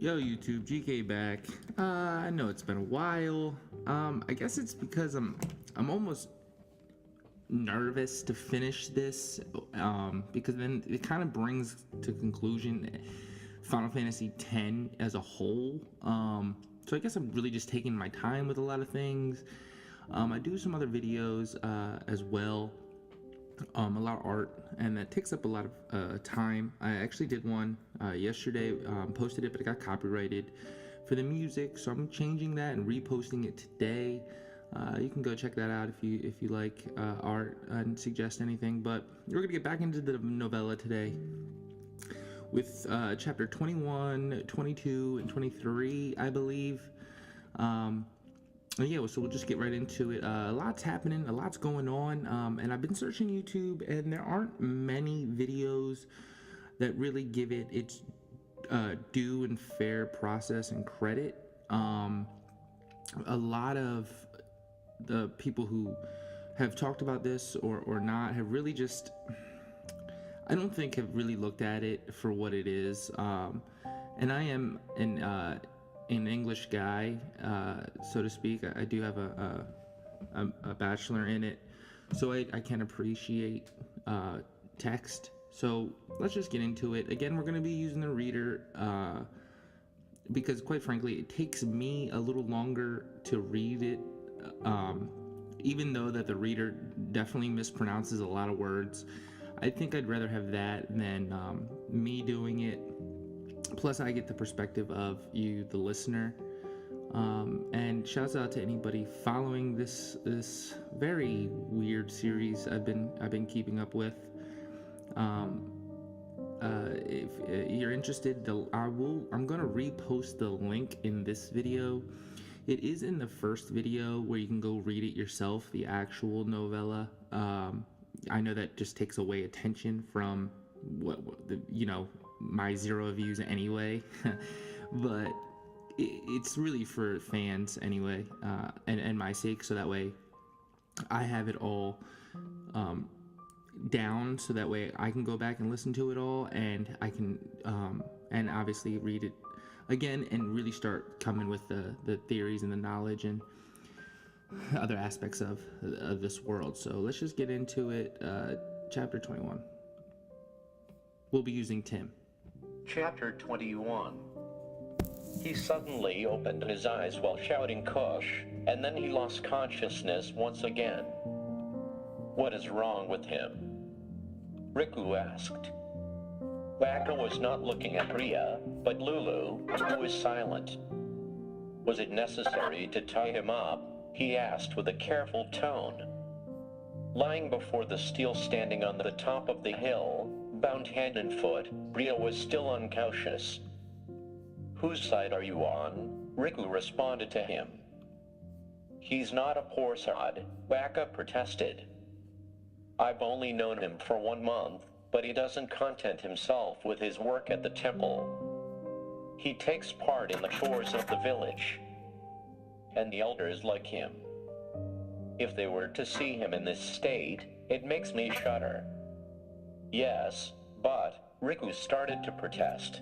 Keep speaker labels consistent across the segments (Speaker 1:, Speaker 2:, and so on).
Speaker 1: Yo, YouTube, GK back. I know it's been a while. I guess it's because I'm almost nervous to finish this, because then it kind of brings to conclusion Final Fantasy X as a whole. So I guess I'm really just taking my time with a lot of things. I do some other videos as well. A lot of art, and that takes up a lot of time. I actually did one yesterday, posted it, but it got copyrighted for the music, so I'm changing that and reposting it today. You can go check that out if you like art and suggest anything. But we're gonna get back into the novella today with chapter 21, 22, and 23, I believe. Yeah, so we'll just get right into it. A lot's happening, a lot's going on, and I've been searching YouTube, and there aren't many videos that really give it its due and fair process and credit. A lot of the people who have talked about this or not have really just, I don't think, have really looked at it for what it is. And I am an English guy, so to speak. I do have a bachelor in it, so I can appreciate text. So let's just get into it. Again, we're going to be using the reader because, quite frankly, it takes me a little longer to read it, even though that the reader definitely mispronounces a lot of words. I think I'd rather have that than me doing it. Plus, I get the perspective of you, the listener. And shouts out to anybody following this very weird series I've been keeping up with. If you're interested, I'm gonna repost the link in this video. It is in the first video where you can go read it yourself, the actual novella. I know that just takes away attention from my 0 views anyway, but it's really for fans anyway, and my sake, so that way I have it all down, so that way I can go back and listen to it all, and I can and obviously read it again and really start coming with the theories and the knowledge and other aspects of this world. So let's just get into it. Chapter 21. We'll be using Tim.
Speaker 2: Chapter 21. He suddenly opened his eyes while shouting "Kush," and then he lost consciousness once again. "What is wrong with him?" Riku asked. Waka was not looking at Priya, but Lulu, who was silent. "Was it necessary to tie him up?" he asked with a careful tone. Lying before the steel standing on the top of the hill, bound hand and foot, Priya was still unconscious. "Whose side are you on?" Riku responded to him. "He's not a poor sod," Waka protested. "I've only known him for 1 month, but he doesn't content himself with his work at the temple. He takes part in the chores of the village. And the elders like him. If they were to see him in this state, it makes me shudder." "Yes, but," Riku started to protest.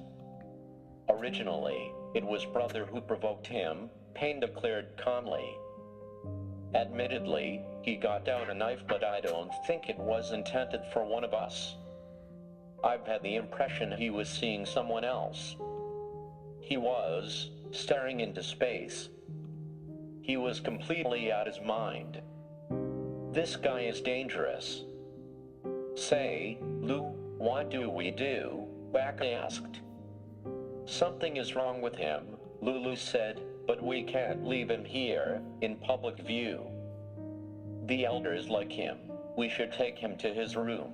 Speaker 2: "Originally, it was brother who provoked him," Pain declared calmly. "Admittedly, he got out a knife, but I don't think it was intended for one of us. I've had the impression he was seeing someone else. He was, staring into space. He was completely out his mind. This guy is dangerous." "Say, Lu, what do we do?" Waka asked. "Something is wrong with him," Lulu said, "but we can't leave him here, in public view. The elders like him. We should take him to his room.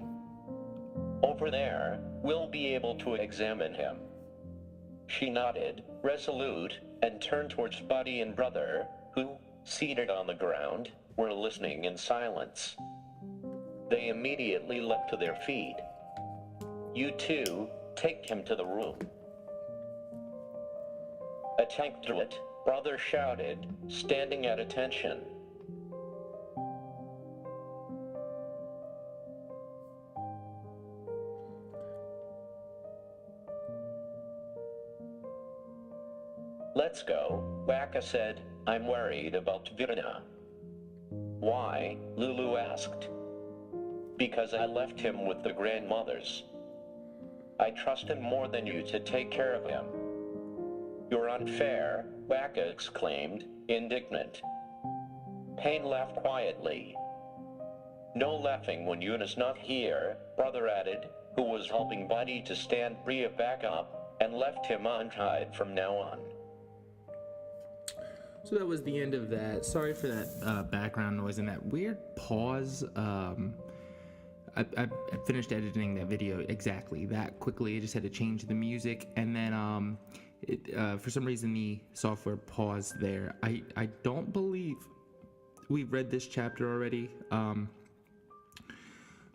Speaker 2: Over there, we'll be able to examine him." She nodded, resolute, and turned towards Buddy and Brother, who, seated on the ground, were listening in silence. They immediately leapt to their feet. "You two, take him to the room." "Attack to it," Brother shouted, standing at attention. Let's go, Waka said. I'm worried about Virna. Why? Lulu asked. Because I left him with the grandmothers. I trust him more than you to take care of him. You're unfair, Waka exclaimed, indignant. Payne laughed quietly. No laughing when Yuna's not here, Brother added, who was helping Buddy to stand Bria back up, and left him untied from now on.
Speaker 1: So that was the end of that. Sorry for that background noise and that weird pause. I finished editing that video exactly that quickly. I just had to change the music, and then for some reason the software paused there. I don't believe we've read this chapter already.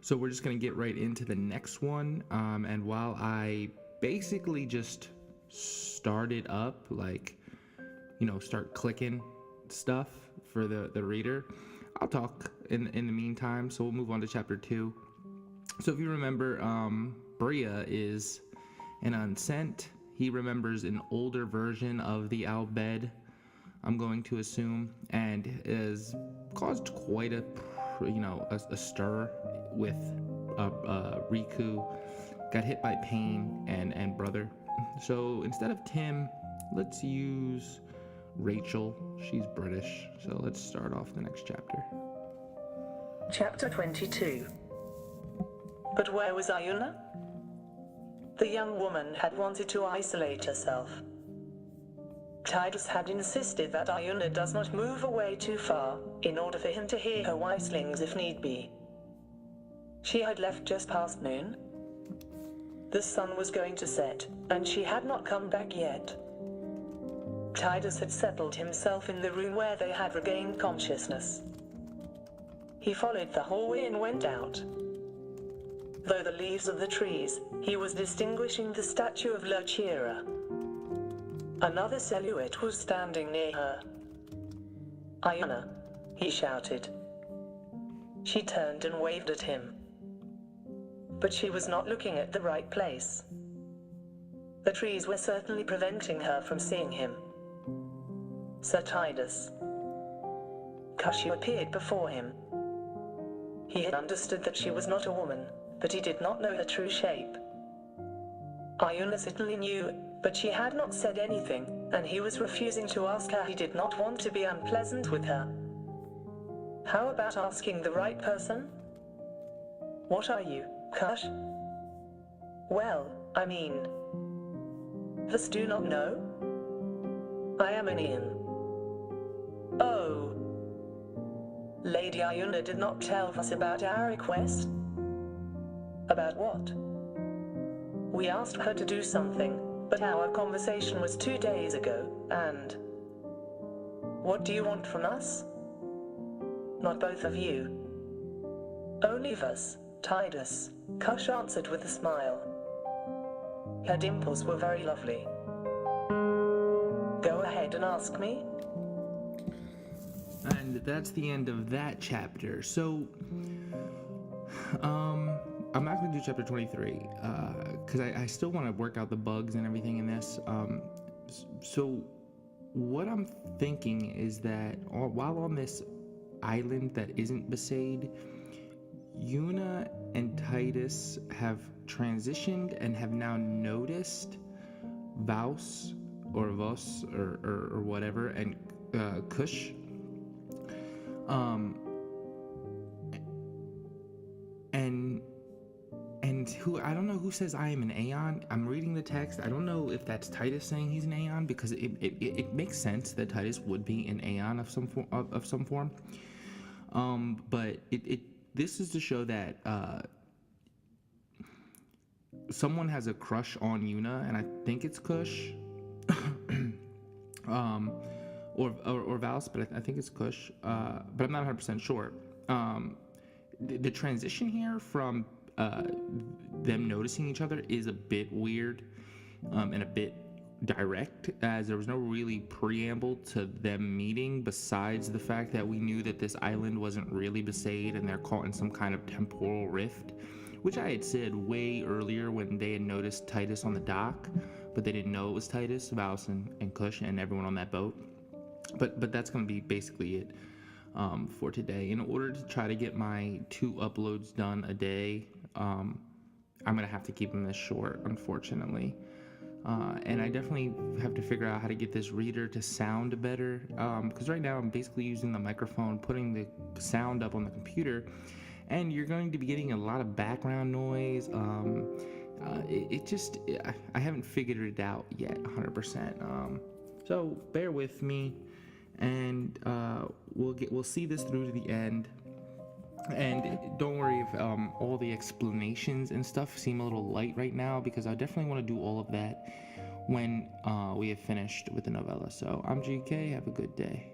Speaker 1: So we're just gonna get right into the next one. And while I basically just started up, like, start clicking stuff for the reader, I'll talk in the meantime. So we'll move on to chapter 2. So if you remember, Bria is an unsent. He remembers an older version of the Al Bhed, I'm going to assume, and has caused quite a stir with Riku. Got hit by Payne and Brother. So instead of Tim, let's use Rachel. She's British. So let's start off the next chapter.
Speaker 3: Chapter 22. But where was Ayuna? The young woman had wanted to isolate herself. Tidus had insisted that Ayuna does not move away too far, in order for him to hear her whistlings if need be. She had left just past noon. The sun was going to set, and she had not come back yet. Tidus had settled himself in the room where they had regained consciousness. He followed the hallway and went out. Through the leaves of the trees, he was distinguishing the statue of Lachira. Another silhouette was standing near her. Ayuna, he shouted. She turned and waved at him. But she was not looking at the right place. The trees were certainly preventing her from seeing him. Sir Tidus. Kushu appeared before him. He had understood that she was not a woman, but he did not know her true shape. Ayuna certainly knew, but she had not said anything, and he was refusing to ask her. He did not want to be unpleasant with her. How about asking the right person? What are you, Kush? Well, I mean... This do not know? I am an Ian. Oh. Lady Ayuna did not tell us about our request. About what? We asked her to do something, but our conversation was 2 days ago, and... What do you want from us? Not both of you. Only of us, Tidus, Kush answered with a smile. Her dimples were very lovely. Go ahead and ask me.
Speaker 1: And that's the end of that chapter. So, I'm not going to do chapter 23, because I still want to work out the bugs and everything in this. So, what I'm thinking is that while on this island that isn't Besaid, Yuna and Tidus have transitioned and have now noticed Vaus or Vos or whatever, and Kush. And who, I don't know who says I am an Aeon. I'm reading the text. I don't know if that's Tidus saying he's an Aeon, because it makes sense that Tidus would be an Aeon of some form. But this is to show that someone has a crush on Yuna, and I think it's Kush, or Vaus, but I think it's Kush. But I'm not 100% sure. The transition here from them noticing each other is a bit weird, and a bit direct, as there was no really preamble to them meeting, besides the fact that we knew that this island wasn't really Besaid and they're caught in some kind of temporal rift, which I had said way earlier when they had noticed Tidus on the dock. but they didn't know it was Titus, Vaus, and Kush, and everyone on that boat. But that's going to be basically it for today. In order to try to get my 2 uploads done a day, I'm going to have to keep them this short, unfortunately. And I definitely have to figure out how to get this reader to sound better, because right now I'm basically using the microphone, putting the sound up on the computer, and you're going to be getting a lot of background noise. I haven't figured it out yet 100%. So bear with me, and we'll see this through to the end. And don't worry if all the explanations and stuff seem a little light right now, because I definitely want to do all of that when we have finished with the novella. So I'm GK, have a good day.